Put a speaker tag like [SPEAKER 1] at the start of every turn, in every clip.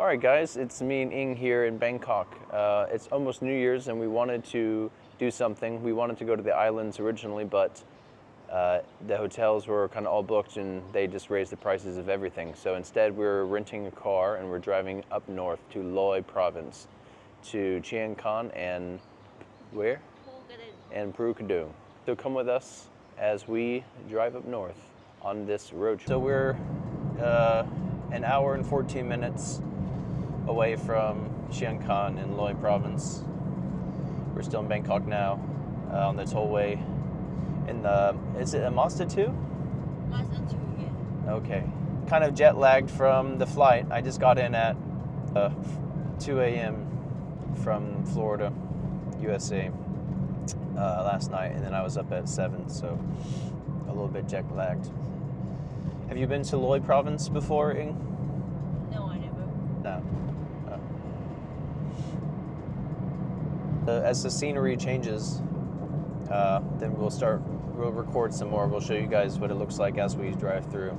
[SPEAKER 1] All right, guys, it's me and Eing here in Bangkok. It's almost New Year's, and we wanted to do something. We wanted to go to the islands originally, but the hotels were kind of all booked, and they just raised the prices of everything. So instead, we're renting a car, and we're driving up north to LOEI Province, to Chiang Khan and where? And Petchabun. So come with us as we drive up north on this road trip. So we're an hour and 14 minutes away from Chiang Khan in LOEI Province. We're still in Bangkok now, on the tollway. Is it a Mazda 2?
[SPEAKER 2] Mazda 2, yeah.
[SPEAKER 1] Okay. Kind of jet lagged from the flight. I just got in at 2 a.m. from Florida, USA, last night, and then I was up at 7, so a little bit jet lagged. Have you been to LOEI Province before, Eing?
[SPEAKER 2] No, I never.
[SPEAKER 1] No. As the scenery changes, then we'll record some more. We'll show you guys what it looks like as we drive through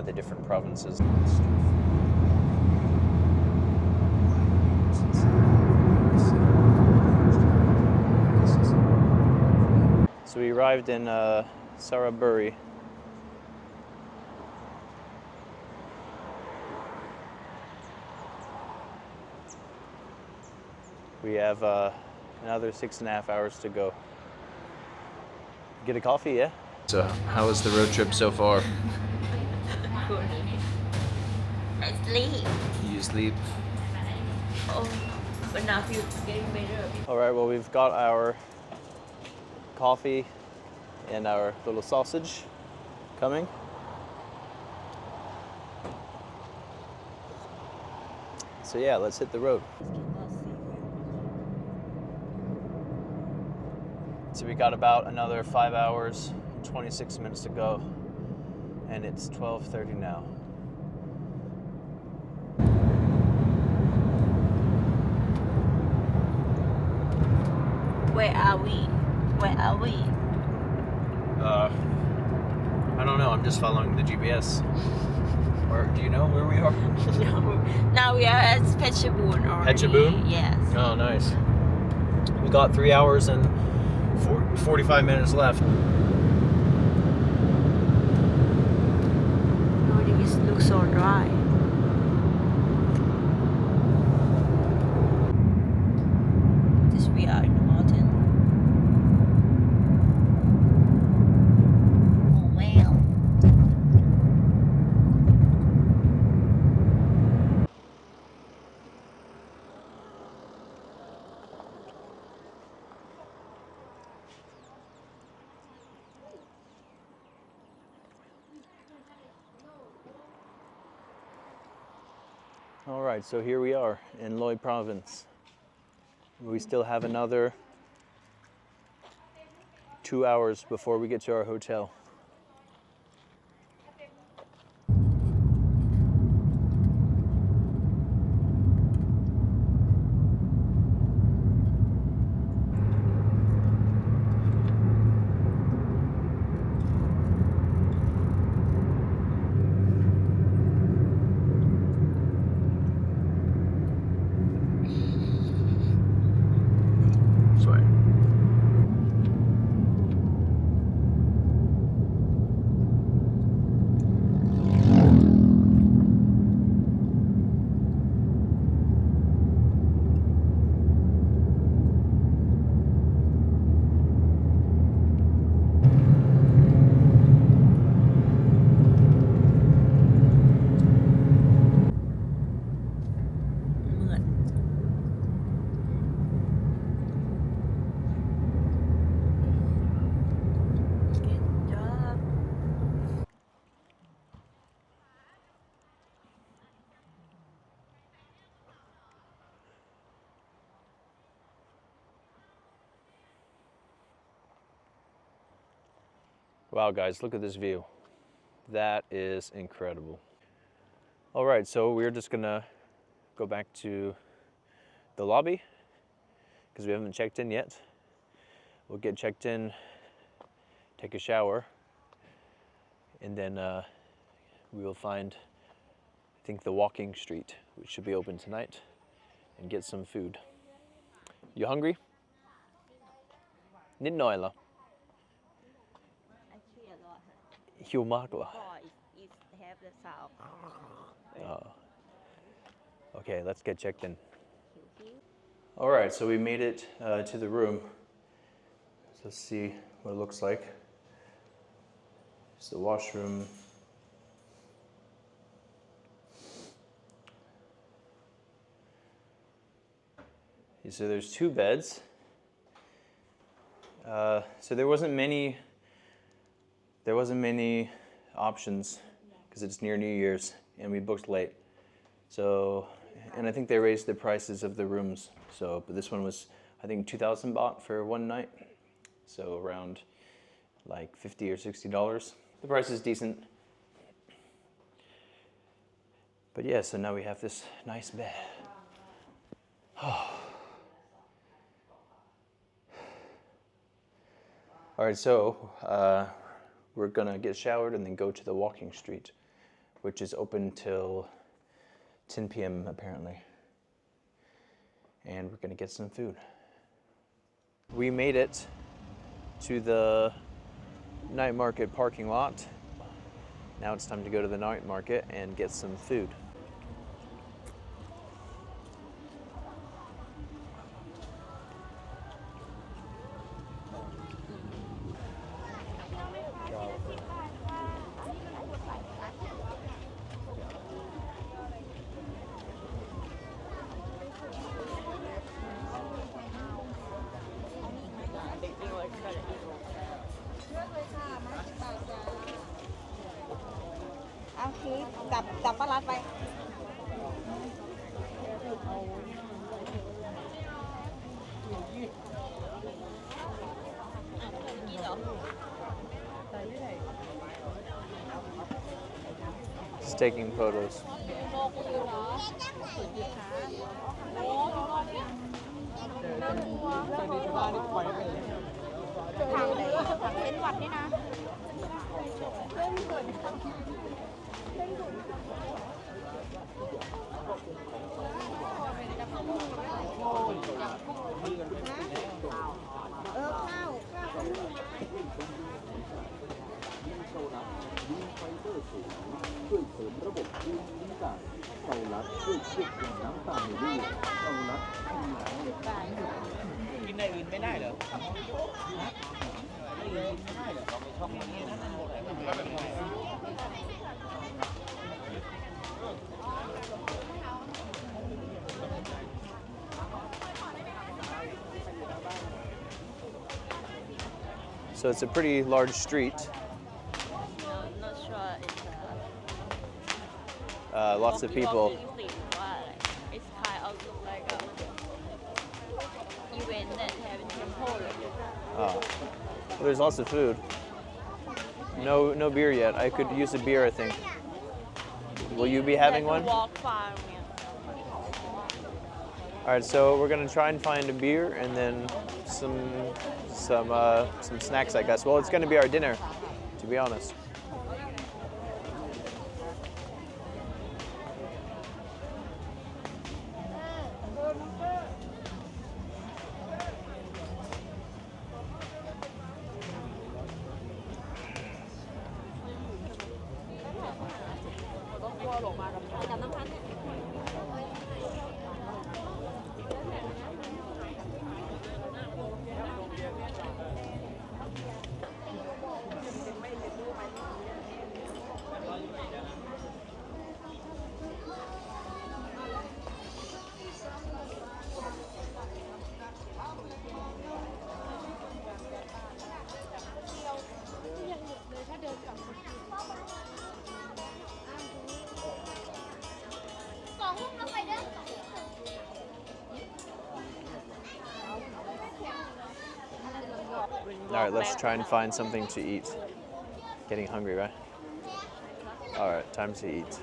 [SPEAKER 1] the different provinces. So we arrived in Saraburi. We have another 6.5 hours to go. Get a coffee, yeah? So how was the road trip so far?
[SPEAKER 2] Good. I sleep.
[SPEAKER 1] You sleep?
[SPEAKER 2] Oh, but now feel getting better.
[SPEAKER 1] All right, well, we've got our coffee and our little sausage coming. So yeah, let's hit the road. So we got about another 5 hours, 26 minutes to go, and it's 12:30 now.
[SPEAKER 2] Where are we? Where are we?
[SPEAKER 1] I don't know, I'm just following the GPS. Or do you know where we are?
[SPEAKER 2] No. Now we are at Petchabun already.
[SPEAKER 1] Petchabun?
[SPEAKER 2] Yes.
[SPEAKER 1] Oh, nice. We got 3 hours and 45 minutes left.
[SPEAKER 2] Oh, this looks so dry. This we are in the mountain. Oh wow.
[SPEAKER 1] All right, so here we are in LOEI Province. We still have another 2 hours before we get to our hotel. Wow, guys, look at this view. That is incredible. All right, so we're just gonna go back to the lobby because we haven't checked in yet. We'll get checked in, take a shower, and then we will find think the walking street, which should be open tonight, and get some food. You hungry? นิดหน่อยเหรอ
[SPEAKER 2] Actually a lot
[SPEAKER 1] หิวมากเหรอ
[SPEAKER 2] voice is have the sound
[SPEAKER 1] Okay, let's get checked in. All right, so we made it to the room. So let's see what it looks like. It's the washroom. So there's 2 beds. So there wasn't many options because it's near New Year's and we booked late. So, and I think they raised the prices of the rooms. So, but this one was, I think, 2,000 baht for one night. So around like $50 or $60. The price is decent. But yeah, so now we have this nice bed. All right, so we're gonna get showered and then go to the walking street, which is open till 10 p.m. apparently. And we're gonna get some food. We made it to the night market parking lot. Now it's time to go to the night market and get some food. Just taking photos. So it's a pretty large street.
[SPEAKER 2] No, not sure it's
[SPEAKER 1] Lots of people.
[SPEAKER 2] walking street, but it's kind of look like a event that have in temple.
[SPEAKER 1] Well, there's lots of food. No beer yet. I could use a beer, I think. Will you be having one?
[SPEAKER 2] Walk far,
[SPEAKER 1] All right, so we're gonna try and find a beer and then some snacks, I guess. Well, it's gonna be our dinner, to be honest. All right, let's try and find something to eat. Getting hungry, right? All right, time to eat.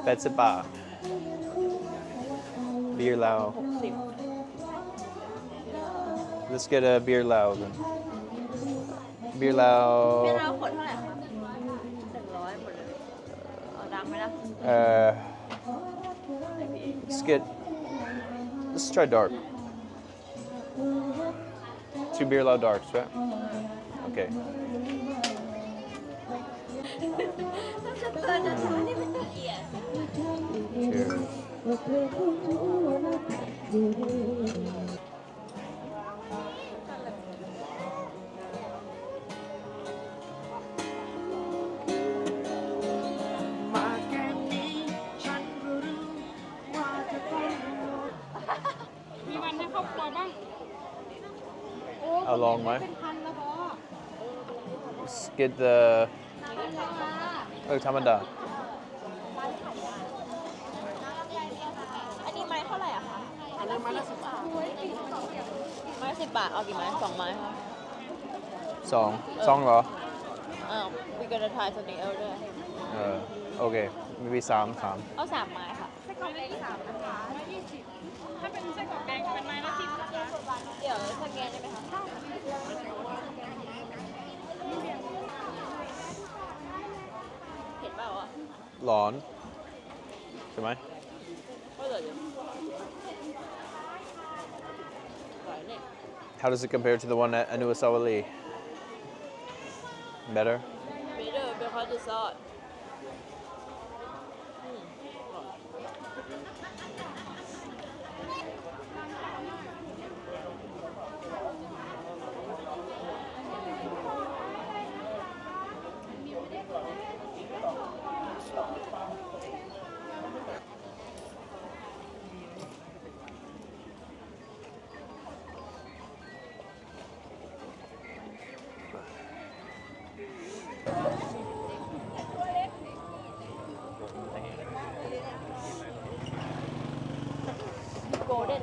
[SPEAKER 1] Petchabun. Beer lao. Let's get a beer lao then. Beer lao.
[SPEAKER 2] ขวดเท่าไหร่คะ100 ดังไหมล่ะ
[SPEAKER 1] Let's try dark. 2 beer loud darks, right? Okay. Cheers. How long, Mai? Let's get the. Oh, Tamada.
[SPEAKER 2] อันนี้ไม้เท่าไหร่อะคะอันนี้ไม้ละ10 บาทไม้10 บาท เอากี่ไม้2 ไม้ค่ะ
[SPEAKER 1] Song. Song, heรอ?
[SPEAKER 2] อ้าว we gonna try something else ด้วย
[SPEAKER 1] Okay. Maybe 3.
[SPEAKER 2] เอา3 ไม้ค่ะไส้กรอกแดง3นะคะ120ถ้าเป็นไส้กรอกแดงจะเป็นไม้ละ10นะคะเดี๋ยวสแกนได้ไหมคะเห็นเปล่าอ่ะ
[SPEAKER 1] ร้อน ใช่ไหม?
[SPEAKER 2] ก็เลยเนี่ย
[SPEAKER 1] How does it compare to the one at Anuasawali? Better?
[SPEAKER 2] better because the sauce golden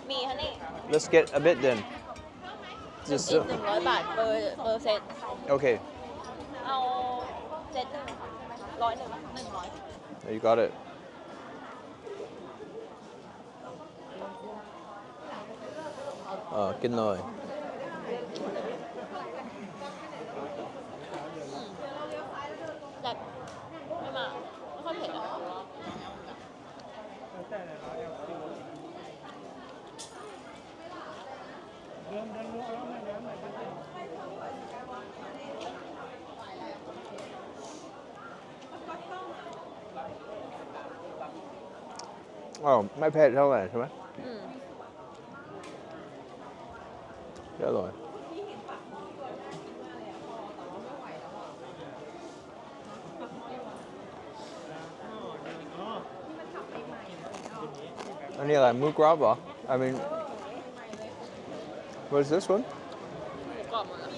[SPEAKER 2] มีฮะนี่
[SPEAKER 1] Let's get a bit then.
[SPEAKER 2] 100 บาทเปอร์เซต
[SPEAKER 1] Okay.
[SPEAKER 2] เอาเซตหนึ่ง100
[SPEAKER 1] You got it. Get annoyed.
[SPEAKER 2] แบบไม่มาไม่ค่อยเผ็ดอะ
[SPEAKER 1] Oh, ไม่เผ็ดเท่าไหร่ใช่ไหม? อร่อย อันนี้อะไร Mookata เหรอ? I mean, what is this one?
[SPEAKER 2] กรอบหมดแล้ว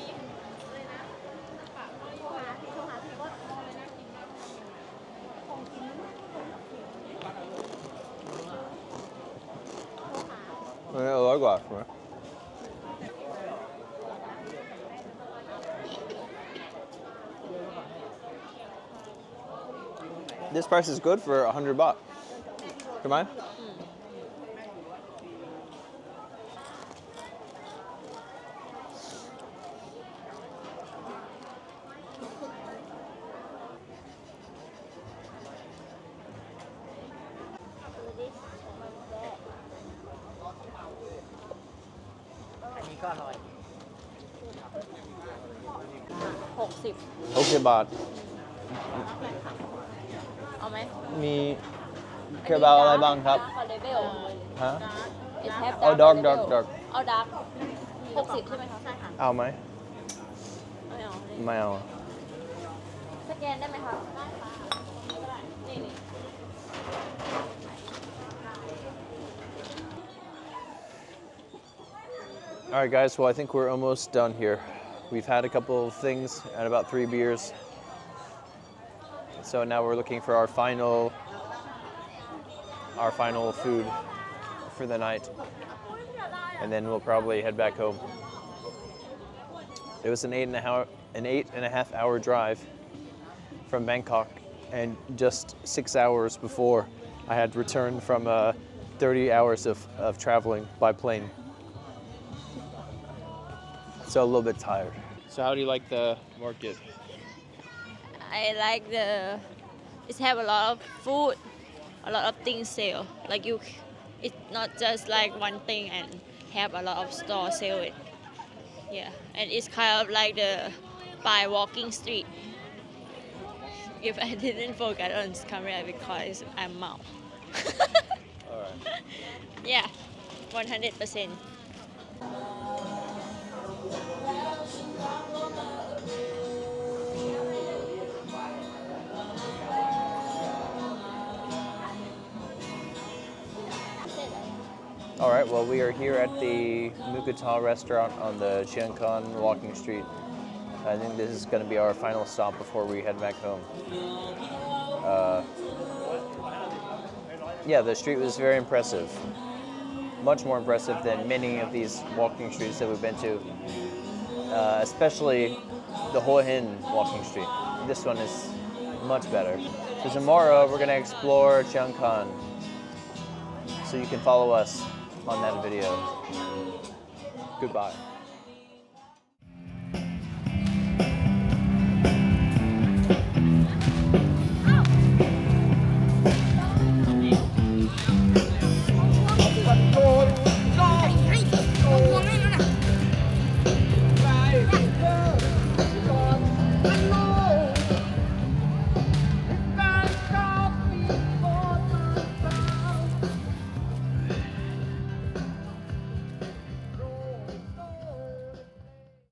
[SPEAKER 1] อันนี้อร่อยกว่าใช่ไหม? This price is good for 100 baht. Come on. Okay, baht.
[SPEAKER 2] เอาไหม
[SPEAKER 1] มีเคยบอกอะไรบ้างครับ?
[SPEAKER 2] เลเวล
[SPEAKER 1] ฮะ?
[SPEAKER 2] It's have
[SPEAKER 1] Oh, dark.
[SPEAKER 2] เอาดาร์ก60 ใช่ไหมคะใช่ค่ะ
[SPEAKER 1] เอาไหม?
[SPEAKER 2] ไม่เอา
[SPEAKER 1] ไม่เอา
[SPEAKER 2] สแกนได้ไหมคะได้ค่ะนี่
[SPEAKER 1] All right, guys. Well, I think we're almost done here. We've had a couple of things and about 3 beers. So now we're looking for our final food for the night. And then we'll probably head back home. It was an 8.5 hour drive from Bangkok, and just 6 hours before I had returned from 30 hours of traveling by plane. So a little bit tired.
[SPEAKER 3] So how do you like the market?
[SPEAKER 2] I like it have a lot of food, a lot of things sale. Like it's not just like one thing and have a lot of store sell it. Yeah, and it's kind of like the by walking street. If I didn't focus on camera because I'm mouth.
[SPEAKER 3] All right.
[SPEAKER 2] Yeah, 100%.
[SPEAKER 1] All right, well, we are here at the Mookata restaurant on the Chiang Khan walking street. I think this is going to be our final stop before we head back home. Yeah, the street was very impressive. Much more impressive than many of these walking streets that we've been to, especially the Hua Hin walking street. This one is much better. So tomorrow we're going to explore Chiang Khan. So you can follow us on that video. Goodbye.